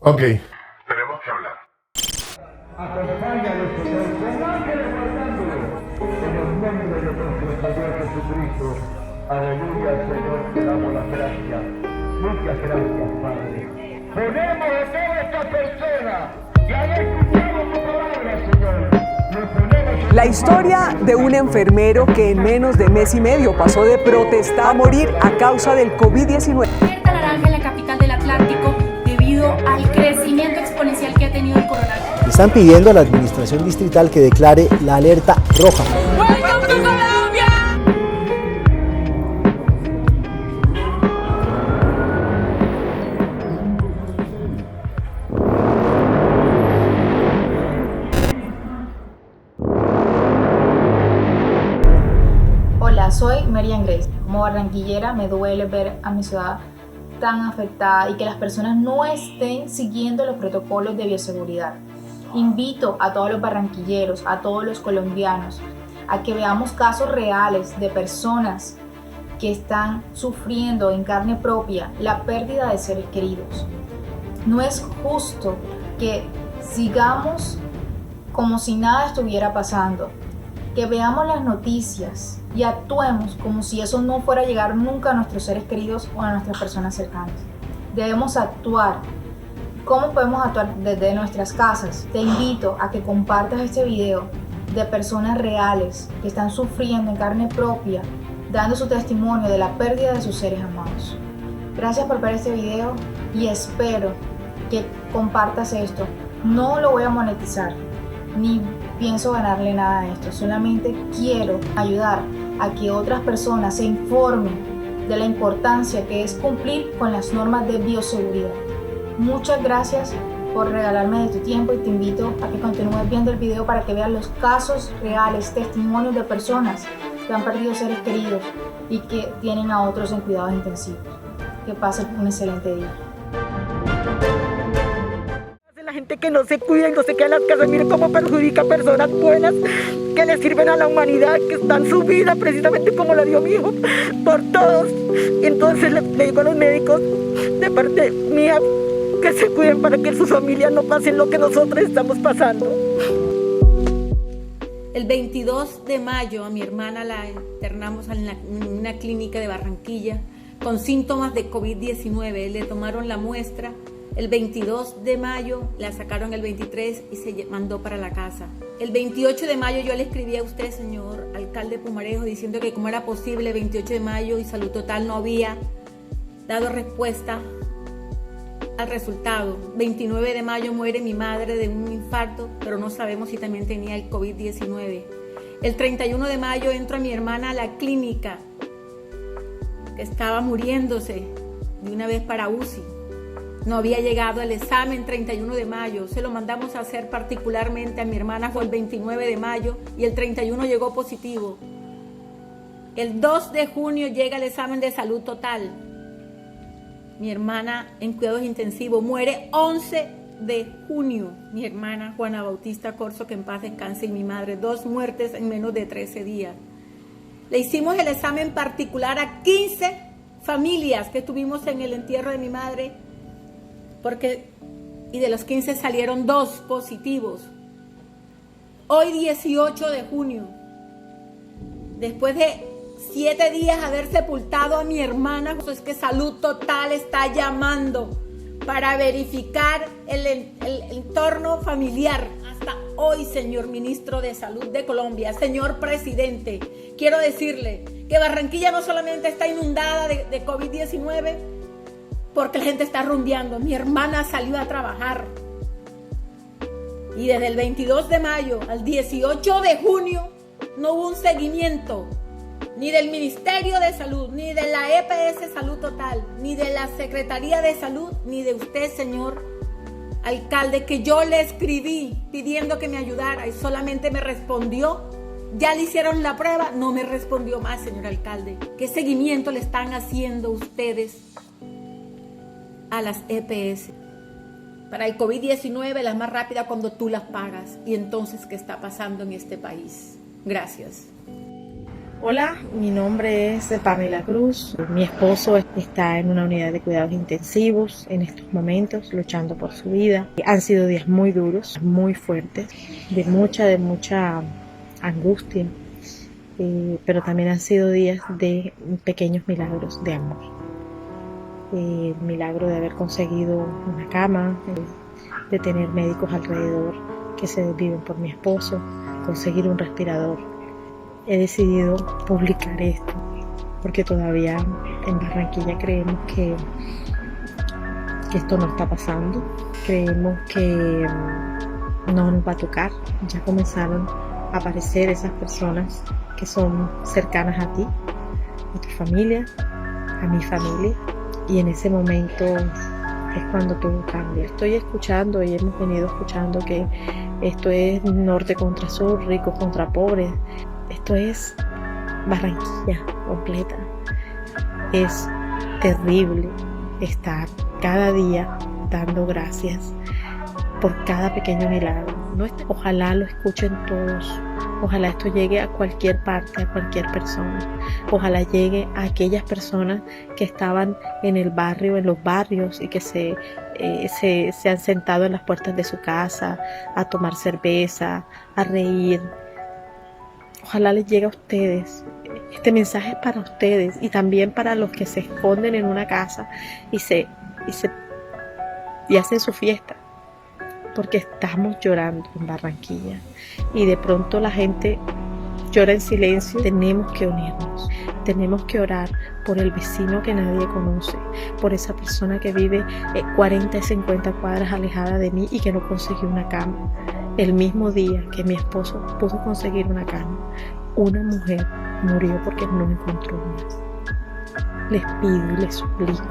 Ok. Tenemos que hablar. Acompáñalo, Señor, con ángeles guardándolo. En el nombre de nuestro Señor Jesucristo. Aleluya, Señor, te damos las gracias. Muchas gracias, Padre. Ponemos a toda esta persona que haya escuchado tu palabra, Señor. Nos ponemos en La historia de un enfermero que en menos de mes y medio pasó de protestar a morir a causa del COVID-19. Alerta naranja en la capital del Atlántico debido al crecimiento exponencial que ha tenido el coronavirus. Están pidiendo a la administración distrital que declare la alerta roja. ¡Welcome to Colombia! Hola, soy Marian Grace. Como barranquillera me duele ver a mi ciudad tan afectada y que las personas no estén siguiendo los protocolos de bioseguridad. Invito a todos los barranquilleros, a todos los colombianos, a que veamos casos reales de personas que están sufriendo en carne propia la pérdida de seres queridos. No es justo que sigamos como si nada estuviera pasando, que veamos las noticias y actuemos como si eso no fuera a llegar nunca a nuestros seres queridos o a nuestras personas cercanas. Debemos actuar. ¿Cómo podemos actuar desde nuestras casas? Te invito a que compartas este video de personas reales que están sufriendo en carne propia, dando su testimonio de la pérdida de sus seres amados. Gracias por ver este video y espero que compartas esto. No lo voy a monetizar, ni pienso ganarle nada a esto, solamente quiero ayudar a que otras personas se informen de la importancia que es cumplir con las normas de bioseguridad. Muchas gracias por regalarme de tu tiempo y te invito a que continúes viendo el video para que veas los casos reales, testimonios de personas que han perdido seres queridos y que tienen a otros en cuidados intensivos. Que pasen un excelente día. La gente que no se cuida y no se queda en las casas, mire cómo perjudica a personas buenas que le sirven a la humanidad, que están su vida precisamente como la dio mi hijo, por todos. Y entonces le digo a los médicos, de parte mía, que se cuiden para que sus familias no pasen lo que nosotros estamos pasando. El 22 de mayo a mi hermana la internamos en una clínica de Barranquilla con síntomas de COVID-19. Le tomaron la muestra el 22 de mayo, la sacaron el 23 y se mandó para la casa. El 28 de mayo yo le escribí a usted, señor alcalde Pumarejo, diciendo que cómo era posible 28 de mayo y Salud Total no había dado respuesta al resultado. 29 de mayo muere mi madre de un infarto, pero no sabemos si también tenía el COVID-19. El 31 de mayo entro a mi hermana a la clínica, que estaba muriéndose de una vez para UCI. No había llegado el examen 31 de mayo, se lo mandamos a hacer particularmente a mi hermana, fue el 29 de mayo y el 31 llegó positivo. El 2 de junio llega el examen de Salud Total. Mi hermana en cuidados intensivos muere 11 de junio. Mi hermana Juana Bautista Corso, que en paz descanse, y mi madre, 2 muertes en menos de 13 días. Le hicimos el examen particular a 15 familias que estuvimos en el entierro de mi madre, y de los 15 salieron 2 positivos. Hoy 18 de junio, después de 7 días haber sepultado a mi hermana, es que Salud Total está llamando para verificar el entorno familiar. Hasta hoy, señor ministro de Salud de Colombia, señor presidente, quiero decirle que Barranquilla no solamente está inundada de COVID-19, porque la gente está rumbeando. Mi hermana salió a trabajar y desde el 22 de mayo al 18 de junio no hubo un seguimiento ni del Ministerio de Salud, ni de la EPS Salud Total, ni de la Secretaría de Salud, ni de usted, señor alcalde, que yo le escribí pidiendo que me ayudara y solamente me respondió: ya le hicieron la prueba. No me respondió más, señor alcalde. ¿Qué seguimiento le están haciendo ustedes a las EPS? Para el COVID-19, la más rápida cuando tú las pagas. Y entonces, ¿qué está pasando en este país? Gracias. Hola, mi nombre es Pamela Cruz. Mi esposo está en una unidad de cuidados intensivos en estos momentos, luchando por su vida. Han sido días muy duros, muy fuertes, de mucha angustia, pero también han sido días de pequeños milagros de amor. El milagro de haber conseguido una cama, de tener médicos alrededor que se desviven por mi esposo, conseguir un respirador. He decidido publicar esto porque todavía en Barranquilla creemos que esto no está pasando, creemos que no nos va a tocar. Ya comenzaron a aparecer esas personas que son cercanas a ti, a tu familia, a mi familia, y en ese momento es cuando todo cambia. Estoy escuchando y hemos venido escuchando que esto es norte contra sur, ricos contra pobres. Esto es Barranquilla completa. Es terrible estar cada día dando gracias por cada pequeño milagro. Ojalá lo escuchen todos. Ojalá esto llegue a cualquier parte, a cualquier persona. Ojalá llegue a aquellas personas que estaban en el barrio, en los barrios, y que se han sentado en las puertas de su casa a tomar cerveza, a reír. Ojalá les llegue a ustedes. Este mensaje es para ustedes y también para los que se esconden en una casa y hacen su fiesta, porque estamos llorando en Barranquilla y de pronto la gente llora en silencio. Tenemos que unirnos, tenemos que orar por el vecino que nadie conoce, por esa persona que vive 40 y 50 cuadras alejada de mí y que no consiguió una cama. El mismo día que mi esposo pudo conseguir una cama, una mujer murió porque no encontró más. Les pido y les suplico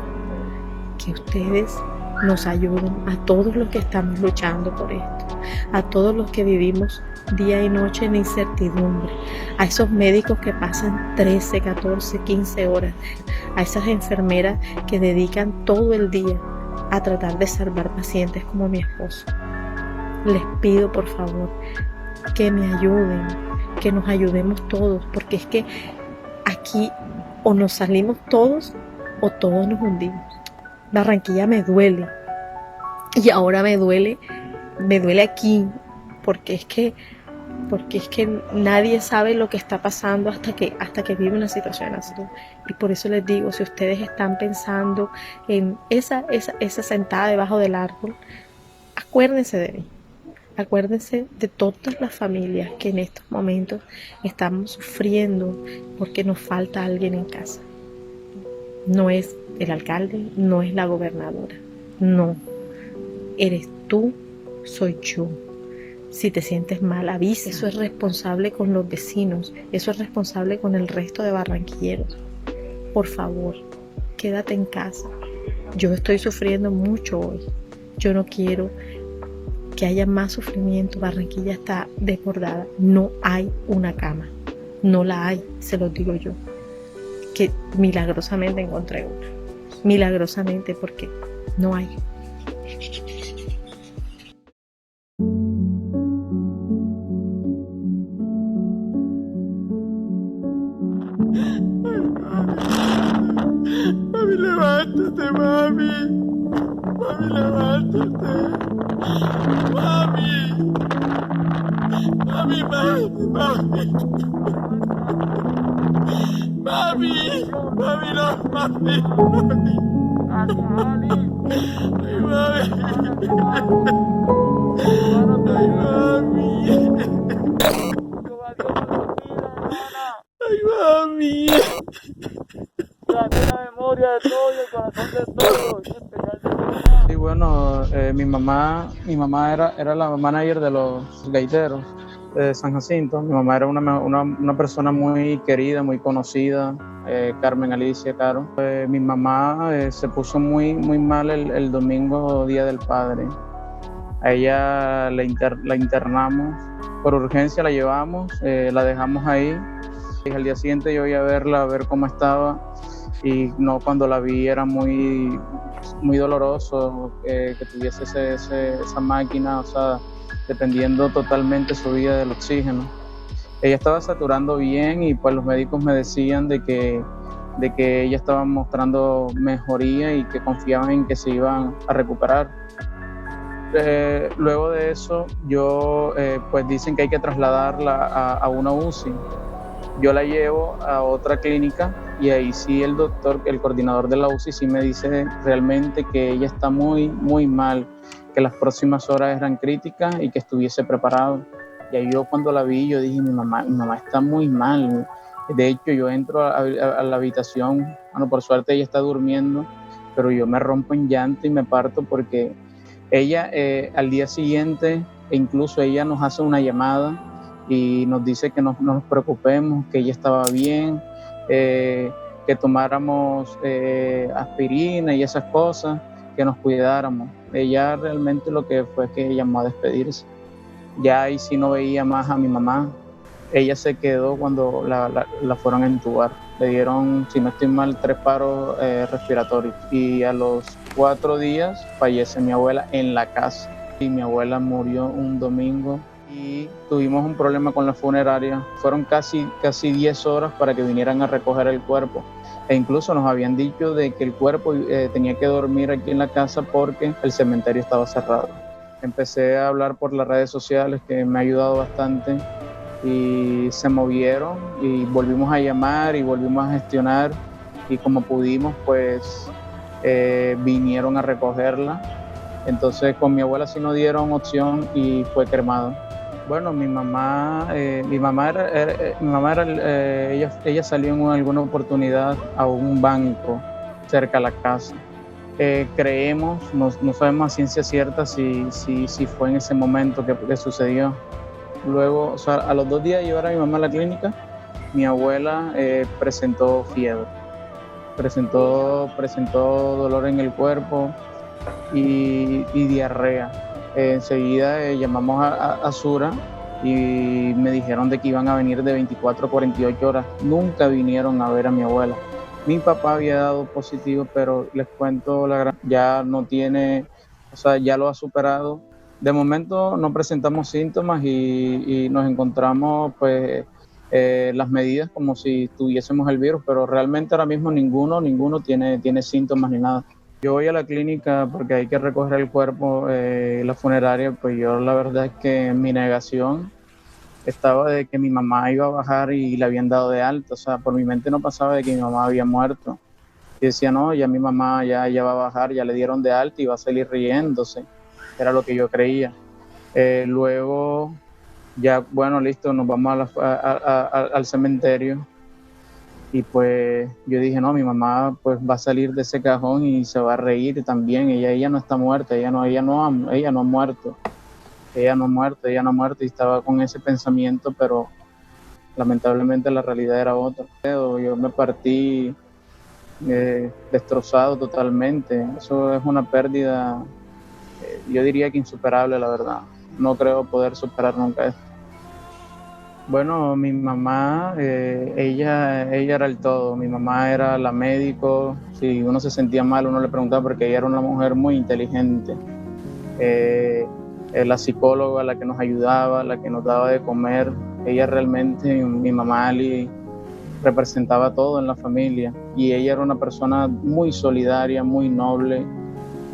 que ustedes nos ayuden a todos los que estamos luchando por esto, a todos los que vivimos día y noche en incertidumbre, a esos médicos que pasan 13, 14, 15 horas, a esas enfermeras que dedican todo el día a tratar de salvar pacientes como mi esposo. Les pido por favor que me ayuden, que nos ayudemos todos, porque es que aquí o nos salimos todos o todos nos hundimos. Barranquilla me duele y ahora me duele aquí, porque es que nadie sabe lo que está pasando hasta que vive una situación así. Y por eso les digo, si ustedes están pensando en esa sentada debajo del árbol, acuérdense de mí. Acuérdense de todas las familias que en estos momentos estamos sufriendo porque nos falta alguien en casa. No es el alcalde, no es la gobernadora, no. Eres tú, soy yo. Si te sientes mal, avisa. Eso es responsable con los vecinos, eso es responsable con el resto de barranquilleros. Por favor, quédate en casa. Yo estoy sufriendo mucho hoy. Yo no quiero que haya más sufrimiento. Barranquilla está desbordada. No hay una cama. No la hay, se los digo yo. Que milagrosamente encontré una. Milagrosamente, porque no hay. Mami, levántate, mami. Mami, levántate. Mami. Mami, mami, mami. Mami. Mami, no, mami. Mami. Ay, mami. Ay, mami. Ay, mami. La memoria de todo y el corazón de todos. Sí, bueno, mi mamá era la manager de los gaiteros de San Jacinto. Mi mamá era una persona muy querida, muy conocida, Carmen Alicia Caro. Mi mamá se puso muy mal el domingo, Día del Padre. A ella la internamos, por urgencia la llevamos, la dejamos ahí. Y al día siguiente yo iba a verla, a ver cómo estaba. Y no, cuando la vi era muy doloroso que tuviese esa máquina, o sea, dependiendo totalmente su vida del oxígeno. ella estaba saturando bien y pues los médicos me decían de que ella estaba mostrando mejoría y que confiaban en que se iban a recuperar. Luego de eso, pues dicen que hay que trasladarla a una UCI. Yo la llevo a otra clínica y ahí sí el doctor, el coordinador de la UCI, sí me dice realmente que ella está muy, muy mal, que las próximas horas eran críticas y que estuviese preparado. Y ahí yo cuando la vi, yo dije, mi mamá está muy mal. De hecho, yo entro a la habitación, bueno, por suerte ella está durmiendo, pero yo me rompo en llanto y me parto porque ella al día siguiente, e incluso ella nos hace una llamada y nos dice que no nos preocupemos, que ella estaba bien, que tomáramos aspirina y esas cosas, que nos cuidáramos. Ella realmente lo que fue que llamó a despedirse. Ya ahí sí no veía más a mi mamá. Ella se quedó cuando la fueron a entubar. Le dieron, si no estoy mal, 3 paros respiratorios. Y a los 4 días fallece mi abuela en la casa. Y mi abuela murió un domingo y tuvimos un problema con la funeraria. Fueron casi 10 horas para que vinieran a recoger el cuerpo. E incluso nos habían dicho de que el cuerpo tenía que dormir aquí en la casa porque el cementerio estaba cerrado. Empecé a hablar por las redes sociales, que me ha ayudado bastante, y se movieron y volvimos a llamar y volvimos a gestionar y como pudimos pues vinieron a recogerla. Entonces con mi abuela sí nos dieron opción y fue cremada. Bueno, mi mamá ella salió en alguna oportunidad a un banco cerca de la casa. Creemos, no sabemos a ciencia cierta si fue en ese momento que sucedió. Luego, o sea, a los 2 días de llevar a mi mamá a la clínica, mi abuela presentó fiebre, presentó dolor en el cuerpo y diarrea. Enseguida llamamos a Sura y me dijeron de que iban a venir de 24 a 48 horas. Nunca vinieron a ver a mi abuela. Mi papá había dado positivo, pero les cuento, ya no tiene, o sea, ya lo ha superado. De momento no presentamos síntomas y nos encontramos pues las medidas como si tuviésemos el virus, pero realmente ahora mismo ninguno tiene síntomas ni nada. Yo voy a la clínica porque hay que recoger el cuerpo, la funeraria, pues yo la verdad es que en mi negación estaba de que mi mamá iba a bajar y le habían dado de alta, o sea, por mi mente no pasaba de que mi mamá había muerto. Y decía, no, ya mi mamá ya va a bajar, ya le dieron de alta y va a salir riéndose. Era lo que yo creía. Luego, ya, bueno, listo, nos vamos al cementerio. Y pues yo dije, no, mi mamá pues va a salir de ese cajón y se va a reír también. Ella no está muerta, ella no ha muerto. Ella no ha muerto y estaba con ese pensamiento, pero lamentablemente la realidad era otra. Yo me partí destrozado totalmente. Eso es una pérdida, yo diría que insuperable, la verdad. No creo poder superar nunca esto. Bueno, mi mamá, ella era el todo. Mi mamá era la médico. Si uno se sentía mal, uno le preguntaba porque ella era una mujer muy inteligente. La psicóloga, la que nos ayudaba, la que nos daba de comer. Ella realmente, mi mamá Ali, representaba todo en la familia. Y ella era una persona muy solidaria, muy noble.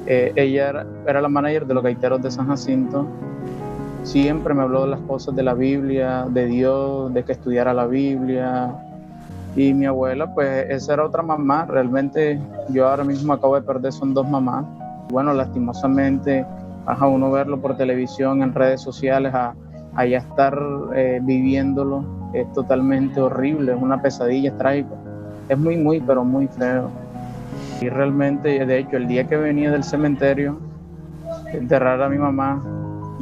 Ella era la manager de los gaiteros de San Jacinto. Siempre me habló de las cosas de la Biblia, de Dios, de que estudiara la Biblia. Y mi abuela, pues esa era otra mamá. Realmente yo ahora mismo acabo de perder, son 2 mamás. Bueno, lastimosamente, a uno verlo por televisión, en redes sociales, a ya estar viviéndolo, es totalmente horrible, es una pesadilla, es trágico. Es muy, pero muy feo. Y realmente, de hecho, el día que venía del cementerio, enterrar a mi mamá,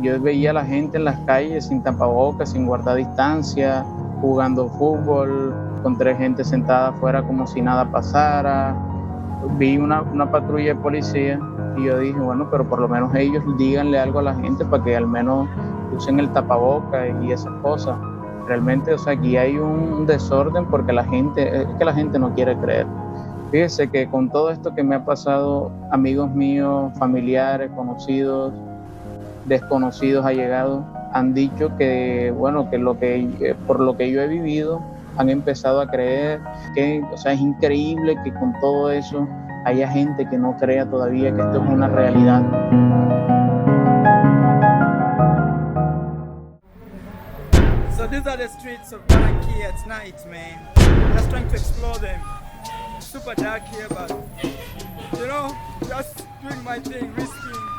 yo veía a la gente en las calles sin tapabocas, sin guardar distancia, jugando fútbol, encontré gente sentada afuera como si nada pasara. Vi una patrulla de policía y yo dije, bueno, pero por lo menos ellos díganle algo a la gente para que al menos usen el tapabocas y esas cosas. Realmente, o sea, aquí hay un desorden porque la gente no quiere creer. Fíjese que con todo esto que me ha pasado, amigos míos, familiares, conocidos, desconocidos, allegados, han dicho que, bueno, que por lo que yo he vivido, han empezado a creer que, o sea, es increíble que con todo eso haya gente que no crea todavía que esto es una realidad. So these are the streets of Barranquilla at night, man. Just trying to explore them. Super dark here, but you know, just doing my thing, risking